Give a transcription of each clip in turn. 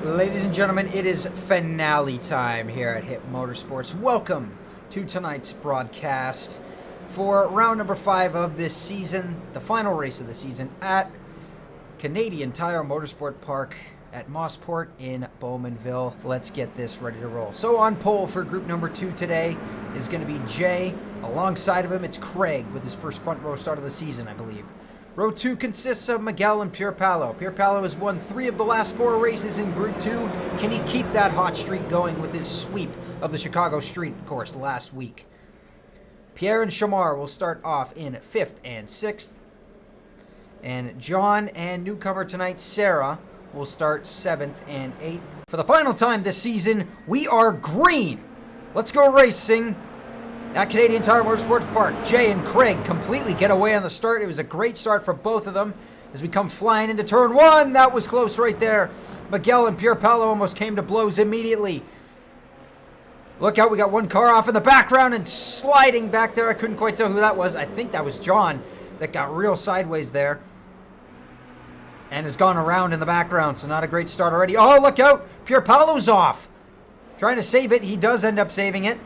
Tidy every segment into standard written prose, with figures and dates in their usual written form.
Ladies and gentlemen, it is finale time here at Hit Motorsports. Welcome to tonight's broadcast for round number 5 of this season, the final race of the season at Canadian Tire Motorsport Park at Motorsport in Bowmanville. Let's get this ready to roll. So on pole for group number 2 today is going to be Jay. Alongside of him, it's Craig with his first front row start of the season, I believe. Row 2 consists of Miguel and Pierpaolo. Pierpaolo has won 3 of the last 4 races in Group 2. Can he keep that hot streak going with his sweep of the Chicago Street course last week? Pierre and Shamar will start off in 5th and 6th. And John and newcomer tonight, Sarah, will start 7th and 8th. For the final time this season, we are green. Let's go racing. At Canadian Tire Motorsports Park, Jay and Craig completely get away on the start. It was a great start for both of them as we come flying into turn 1. That was close right there. Miguel and Pierpaolo almost came to blows immediately. Look out, we got one car off in the background and sliding back there. I couldn't quite tell who that was. I think that was John that got real sideways there and has gone around in the background, so not a great start already. Oh, look out, Pierpaolo's off. Trying to save it. He does end up saving it.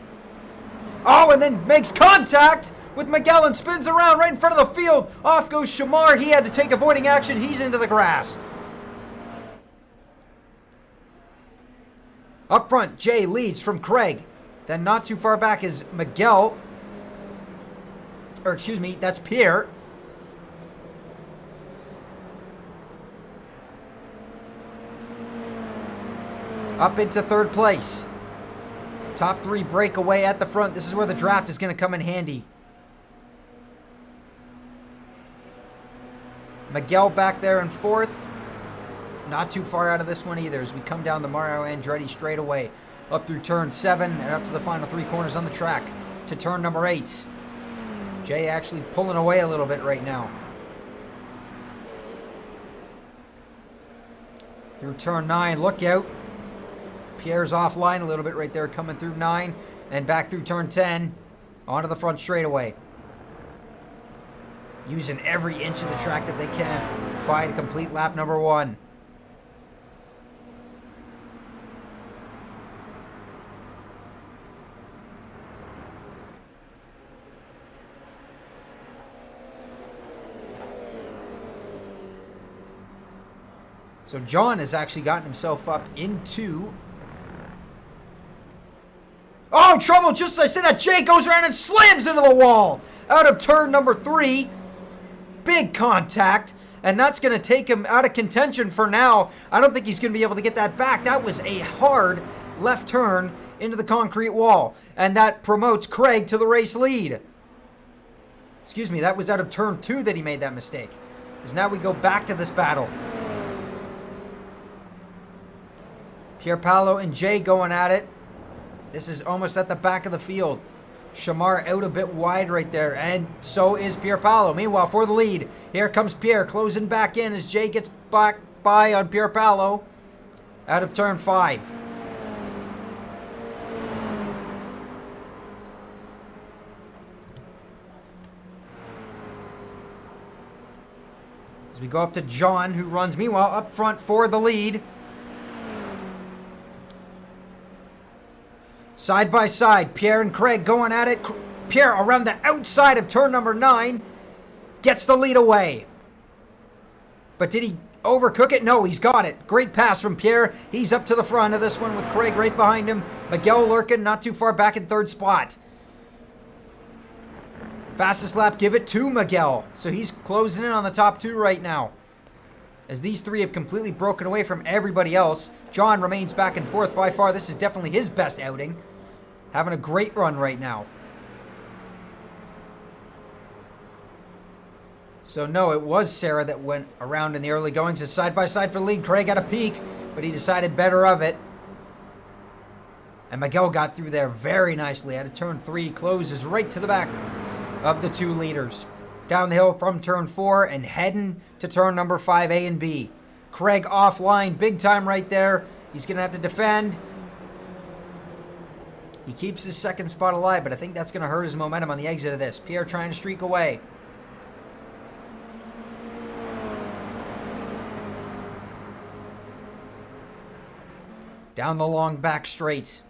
Oh, and then makes contact with Miguel and spins around right in front of the field. Off goes Shamar. He had to take avoiding action. He's into the grass. Up front, Jay leads from Craig. Then not too far back is Miguel. Or excuse me, that's Pierre. Up into 3rd place. Top 3 breakaway at the front. This is where the draft is going to come in handy. Miguel back there in 4th. Not too far out of this one either as we come down the Mario Andretti straightaway. Up through turn 7 and up to the final 3 corners on the track to turn number 8. Jay actually pulling away a little bit right now. Through turn 9, look out. Pierre's offline a little bit right there, coming through 9 and back through turn 10 onto the front straightaway. Using every inch of the track that they can by to complete lap number 1. So John has actually gotten himself up into... Oh, trouble! Just as I said that, Jay goes around and slams into the wall out of turn number 3. Big contact, and that's going to take him out of contention for now. I don't think he's going to be able to get that back. That was a hard left turn into the concrete wall, and that promotes Craig to the race lead. Excuse me, that was out of turn 2 that he made that mistake. Because now we go back to this battle. Pierpaolo and Jay going at it. This is almost at the back of the field. Shamar out a bit wide right there, and so is Pierpaolo. Meanwhile, for the lead, here comes Pierre closing back in as Jay gets back by on Pierpaolo out of turn 5. As we go up to John, who runs, meanwhile, up front for the lead. Side by side, Pierre and Craig going at it. Pierre around the outside of turn number 9. Gets the lead away. But did he overcook it? No, he's got it. Great pass from Pierre. He's up to the front of this one with Craig right behind him. Miguel lurking not too far back in 3rd spot. Fastest lap, give it to Miguel. So he's closing in on the top 2 right now. As these 3 have completely broken away from everybody else. John remains back and forth. By far, this is definitely his best outing. Having a great run right now. So no, it was Sarah that went around in the early goings. It's side by side for the lead. Craig got a peek, but he decided better of it. And Miguel got through there very nicely. Out of turn 3, closes right to the back of the 2 leaders. Down the hill from turn 4 and heading to turn number 5, A and B. Craig offline, big time right there. He's going to have to defend. He keeps his 2nd spot alive, but I think that's going to hurt his momentum on the exit of this. Pierre trying to streak away. Down the long back straight.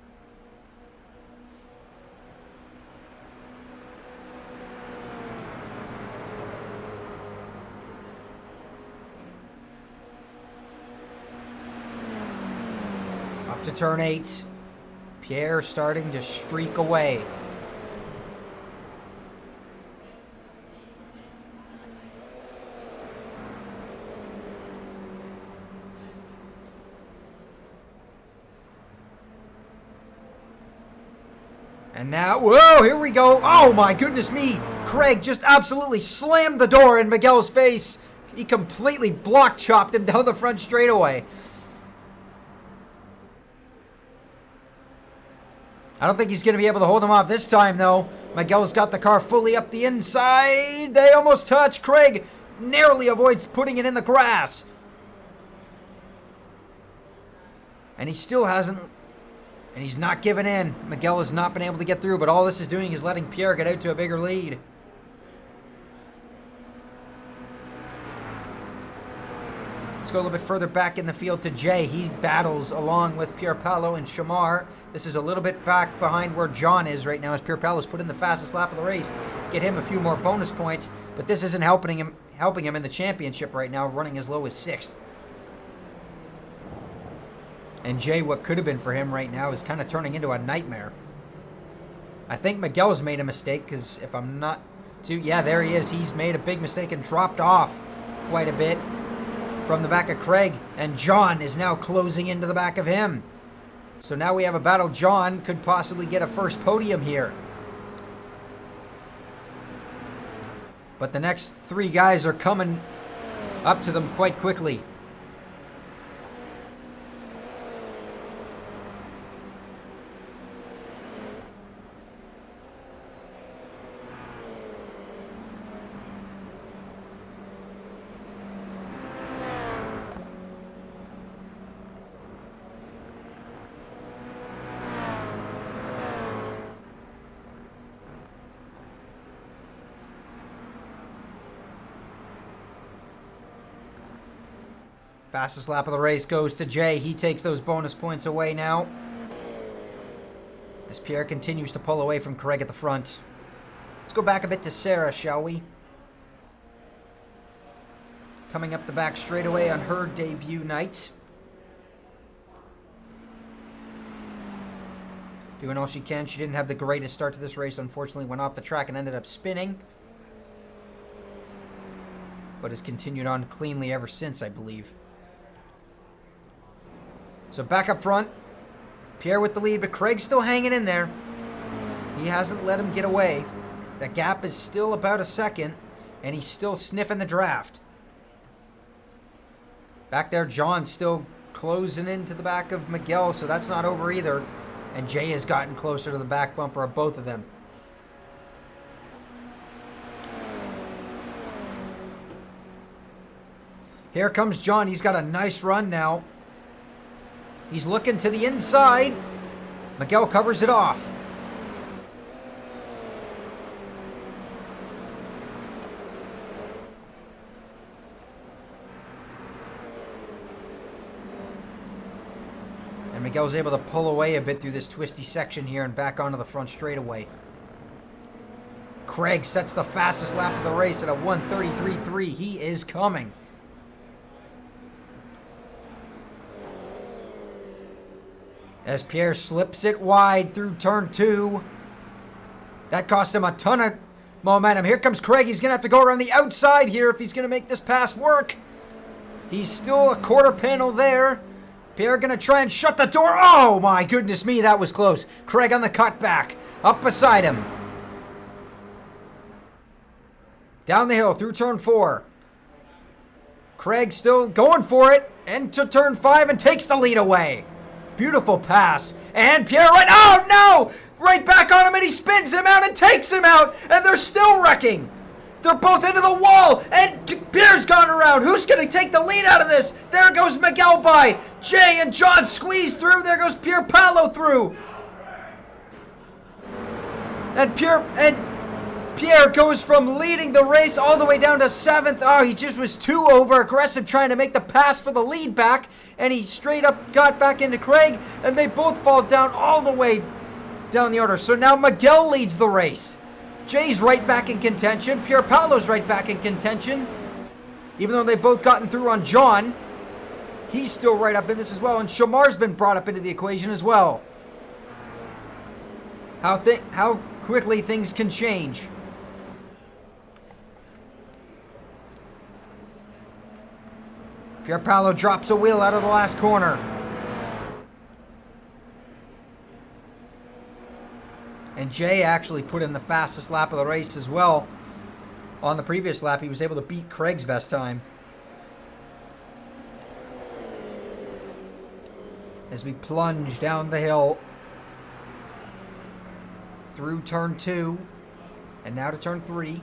Up to turn 8. Pierre starting to streak away. And now, whoa, here we go. Oh my goodness me. Craig just absolutely slammed the door in Miguel's face. He completely block chopped him down the front straightaway. I don't think he's going to be able to hold him off this time, though. Miguel's got the car fully up the inside. They almost touch. Craig narrowly avoids putting it in the grass. And he still hasn't. And he's not giving in. Miguel has not been able to get through, but all this is doing is letting Pierre get out to a bigger lead. Let's go a little bit further back in the field to Jay. He battles along with Pierpaolo and Shamar. This is a little bit back behind where John is right now as Pierpaolo's put in the fastest lap of the race. Get him a few more bonus points, but this isn't helping him in the championship right now, running as low as 6th. And Jay, what could have been for him right now is kind of turning into a nightmare. I think Miguel's made a mistake because if I'm not too... Yeah, there he is. He's made a big mistake and dropped off quite a bit from the back of Craig. And John is now closing into the back of him. So now we have a battle. John could possibly get a first podium here. But the next 3 guys are coming up to them quite quickly. Fastest lap of the race goes to Jay. He takes those bonus points away now, as Pierre continues to pull away from Craig at the front. Let's go back a bit to Sarah, shall we? Coming up the back straightaway on her debut night. Doing all she can. She didn't have the greatest start to this race. Unfortunately, went off the track and ended up spinning. But has continued on cleanly ever since, I believe. So back up front, Pierre with the lead, but Craig's still hanging in there. He hasn't let him get away. The gap is still about a second, and he's still sniffing the draft. Back there, John's still closing into the back of Miguel, so that's not over either. And Jay has gotten closer to the back bumper of both of them. Here comes John. He's got a nice run now. He's looking to the inside. Miguel covers it off. And Miguel's able to pull away a bit through this twisty section here and back onto the front straightaway. Craig sets the fastest lap of the race at a 1:33.3. He is coming. As Pierre slips it wide through turn 2. That cost him a ton of momentum. Here comes Craig. He's going to have to go around the outside here if he's going to make this pass work. He's still a quarter panel there. Pierre going to try and shut the door. Oh, my goodness me, that was close. Craig on the cutback. Up beside him. Down the hill through turn 4. Craig still going for it. Into turn 5 and takes the lead away. Beautiful pass. And Pierre right... Oh, no! Right back on him, and he spins him out and takes him out. And they're still wrecking. They're both into the wall. And Pierre's gone around. Who's going to take the lead out of this? There goes Miguel by. Jay and John squeeze through. There goes Pierpaolo through. And Pierre goes from leading the race all the way down to 7th. Oh, he just was too over-aggressive trying to make the pass for the lead back. And he straight up got back into Craig. And they both fall down all the way down the order. So now Miguel leads the race. Jay's right back in contention. Pierpaolo's right back in contention. Even though they've both gotten through on John, he's still right up in this as well. And Shamar's been brought up into the equation as well. How quickly things can change. Pierpaolo drops a wheel out of the last corner. And Jay actually put in the fastest lap of the race as well. On the previous lap, he was able to beat Craig's best time. As we plunge down the hill through turn 2 and now to turn 3.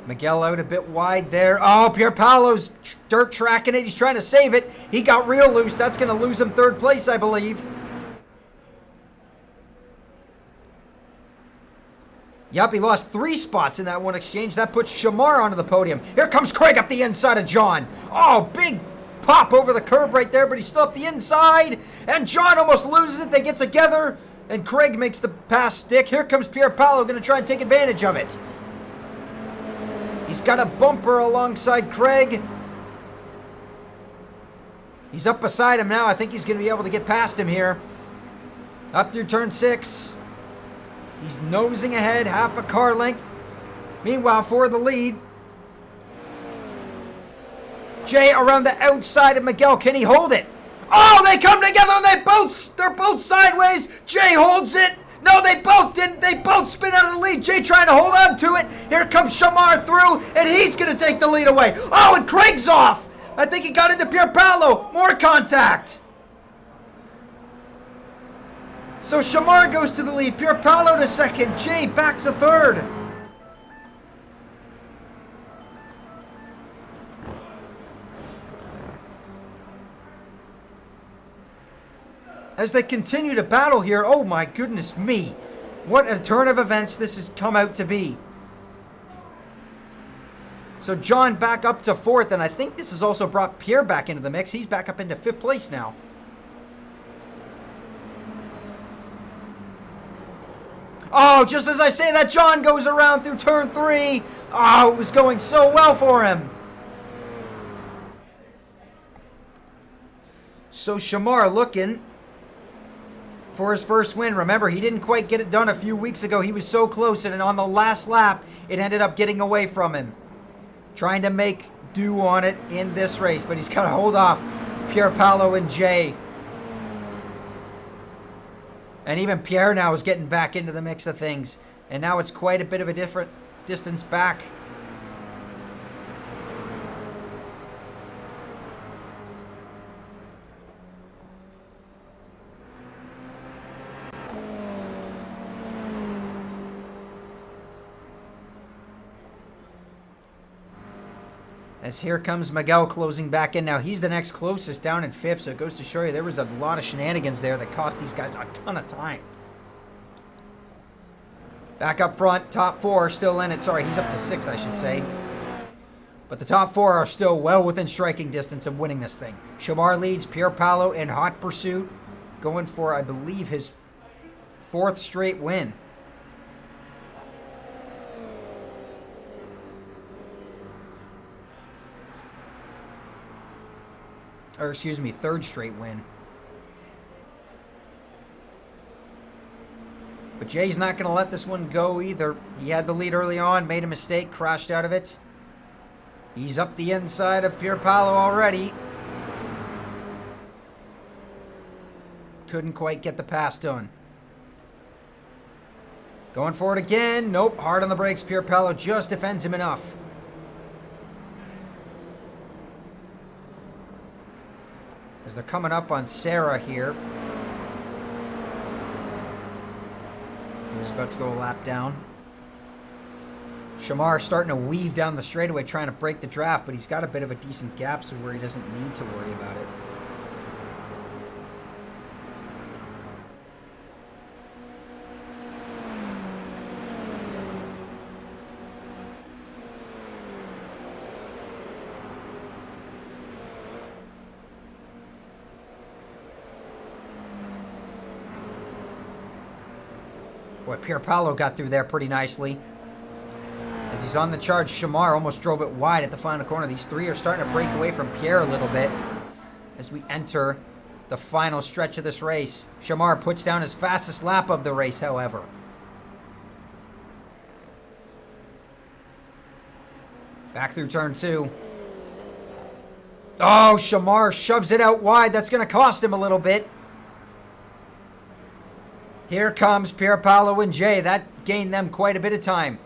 Miguel out a bit wide there. Oh, Pierpaolo's dirt tracking it. He's trying to save it. He got real loose. That's going to lose him 3rd place, I believe. Yup, he lost 3 spots in that one exchange. That puts Shamar onto the podium. Here comes Craig up the inside of John. Oh, big pop over the curb right there, but he's still up the inside. And John almost loses it. They get together, and Craig makes the pass stick. Here comes Pierpaolo, going to try and take advantage of it. He's got a bumper alongside Craig. He's up beside him now. I think he's going to be able to get past him here. Up through turn 6. He's nosing ahead, half a car length. Meanwhile, for the lead, Jay around the outside of Miguel. Can he hold it? Oh, they come together and they're both sideways. Jay holds it. No, they both didn't. They both spin out of the lead. Jay trying to hold on to it. Here comes Shamar through, and he's going to take the lead away. Oh, and Craig's off. I think he got into Pierpaolo. More contact. So Shamar goes to the lead. Pierpaolo to 2nd. Jay back to 3rd. As they continue to battle here, oh my goodness me. What a turn of events this has come out to be. So John back up to 4th, and I think this has also brought Pierre back into the mix. He's back up into 5th place now. Oh, just as I say that, John goes around through turn 3. Oh, it was going so well for him. So Shamar looking for his first win. Remember, he didn't quite get it done a few weeks ago. He was so close, and on the last lap, it ended up getting away from him. Trying to make do on it in this race, but he's got to hold off Pierpaolo and Jay. And even Pierre now is getting back into the mix of things. And now it's quite a bit of a different distance back. As here comes Miguel closing back in now. He's the next closest down in 5th, so it goes to show you there was a lot of shenanigans there that cost these guys a ton of time. Back up front, top 4 still in it. Sorry, he's up to 6th, I should say. But the top 4 are still well within striking distance of winning this thing. Shamar leads, Pierpaolo in hot pursuit, going for, I believe, his 4th straight win. Or excuse me, 3rd straight win. But Jay's not going to let this one go either. He had the lead early on, made a mistake, crashed out of it. He's up the inside of Pierpaolo already. Couldn't quite get the pass done. Going for it again. Nope, hard on the brakes. Pierpaolo just defends him enough. As they're coming up on Sarah here. He's about to go a lap down. Shamar starting to weave down the straightaway trying to break the draft, but he's got a bit of a decent gap so where he doesn't need to worry about it. Boy, Pierpaolo got through there pretty nicely. As he's on the charge, Shamar almost drove it wide at the final corner. These three are starting to break away from Pierre a little bit as we enter the final stretch of this race. Shamar puts down his fastest lap of the race, however. Back through turn 2. Oh, Shamar shoves it out wide. That's going to cost him a little bit. Here comes Pierpaolo and Jay. That gained them quite a bit of time.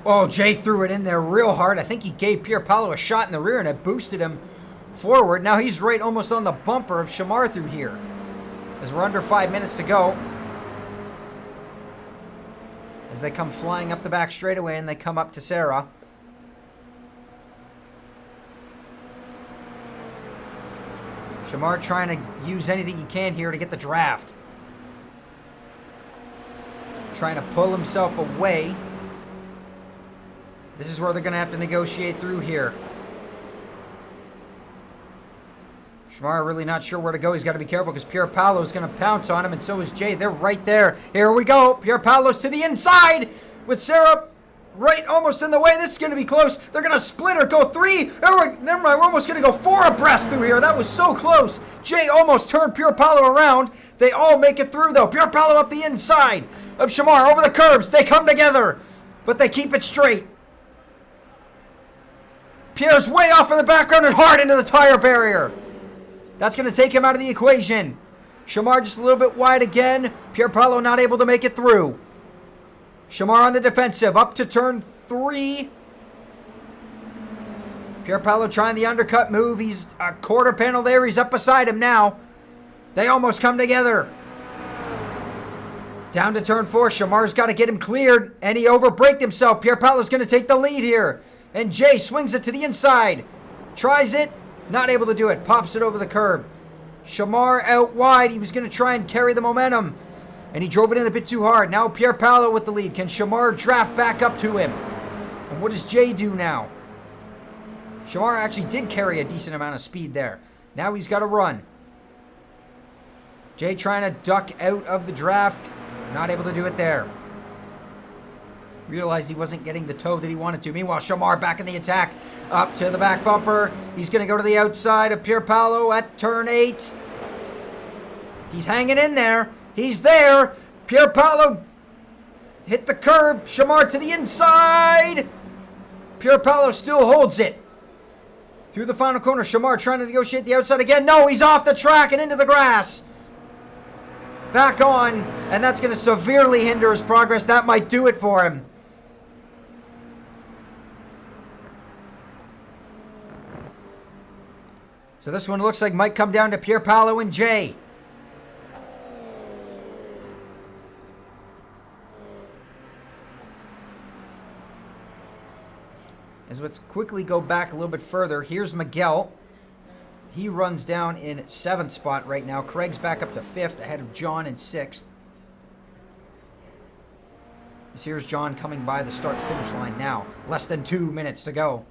Oh, Jay threw it in there real hard. I think he gave Pierpaolo a shot in the rear and it boosted him forward. Now he's right almost on the bumper of Shamar through here. As we're under 5 minutes to go. As they come flying up the back straightaway and they come up to Sarah. Shamar trying to use anything he can here to get the draft. Trying to pull himself away. This is where they're going to have to negotiate through here. Shamar really not sure where to go. He's got to be careful because Pierpaolo is going to pounce on him, and so is Jay. They're right there. Here we go. Pierpaolo's to the inside with Sarah right almost in the way. This is going to be close. They're going to split or go 3. Oh, never mind. We're almost going to go 4 abreast through here. That was so close. Jay almost turned Pierpaolo around. They all make it through, though. Pierpaolo up the inside of Shamar over the curbs. They come together, but they keep it straight. Pierre's way off in the background and hard into the tire barrier. That's going to take him out of the equation. Shamar just a little bit wide again. Pierpaolo not able to make it through. Shamar on the defensive. Up to turn 3. Pierpaolo trying the undercut move. He's a quarter panel there. He's up beside him now. They almost come together. Down to turn 4. Shamar's got to get him cleared. And he overbraked himself. Pierpaolo's going to take the lead here. And Jay swings it to the inside. Tries it. Not able to do it. Pops it over the curb. Shamar out wide. He was going to try and carry the momentum. And he drove it in a bit too hard. Now Pierpaolo with the lead. Can Shamar draft back up to him? And what does Jay do now? Shamar actually did carry a decent amount of speed there. Now he's got to run. Jay trying to duck out of the draft. Not able to do it there. Realized he wasn't getting the toe that he wanted to. Meanwhile, Shamar back in the attack. Up to the back bumper. He's going to go to the outside of Pierpaolo at turn 8. He's hanging in there. He's there. Pierpaolo hit the curb. Shamar to the inside. Pierpaolo still holds it. Through the final corner. Shamar trying to negotiate the outside again. No, he's off the track and into the grass. Back on. And that's going to severely hinder his progress. That might do it for him. So this one looks like might come down to Pierpaolo and Jay. As let's quickly go back a little bit further. Here's Miguel. He runs down in 7th spot right now. Craig's back up to 5th, ahead of John in 6th. Here's John coming by the start-finish line now. Less than 2 minutes to go.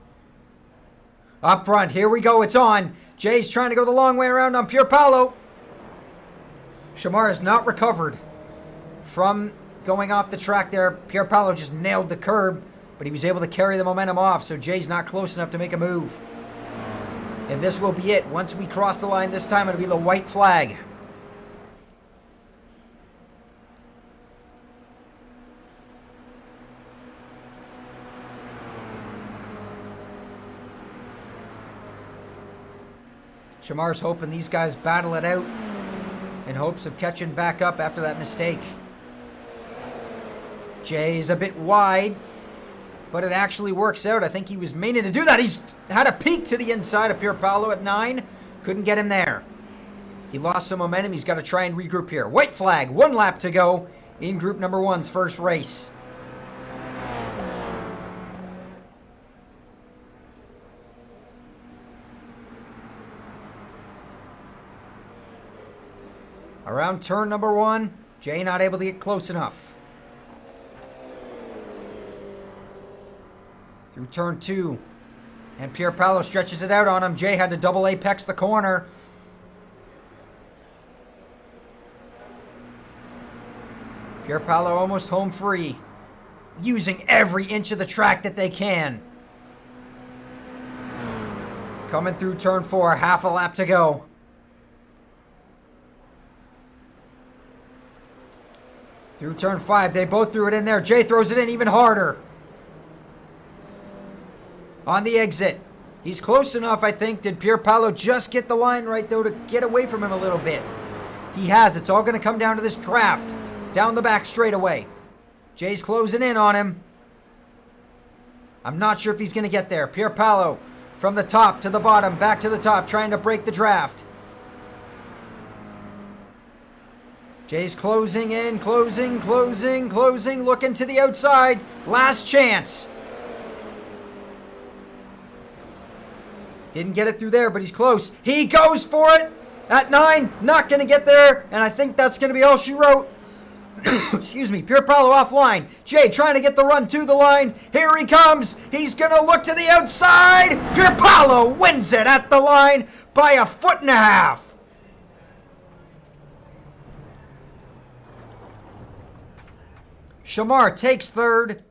Up front, here we go, it's on. Jay's trying to go the long way around on Pierpaolo. Shamar has not recovered from going off the track there. Pierpaolo just nailed the curb, but he was able to carry the momentum off, so Jay's not close enough to make a move. And this will be it. Once we cross the line this time, it'll be the white flag. Shamar's hoping these guys battle it out in hopes of catching back up after that mistake. Jay's a bit wide, but it actually works out. I think he was meaning to do that. He's had a peek to the inside of Pierpaolo at 9. Couldn't get him there. He lost some momentum. He's got to try and regroup here. White flag, 1 lap to go in group number 1's first race. Around turn number 1, Jay not able to get close enough. Through turn 2, and Pierpaolo stretches it out on him. Jay had to double apex the corner. Pierpaolo almost home free, using every inch of the track that they can. Coming through turn 4, half a lap to go. Through turn 5, they both threw it in there. Jay throws it in even harder. On the exit. He's close enough, I think. Did Pierpaolo just get the line right, though, to get away from him a little bit? He has. It's all going to come down to this draft. Down the back straightaway. Jay's closing in on him. I'm not sure if he's going to get there. Pierpaolo from the top to the bottom, back to the top, trying to break the draft. Jay's closing in, closing, looking to the outside. Last chance. Didn't get it through there, but he's close. He goes for it at 9. Not going to get there, and I think that's going to be all she wrote. Excuse me. Pierpaolo offline. Jay trying to get the run to the line. Here he comes. He's going to look to the outside. Pierpaolo wins it at the line by 1.5 feet. Shamar takes third.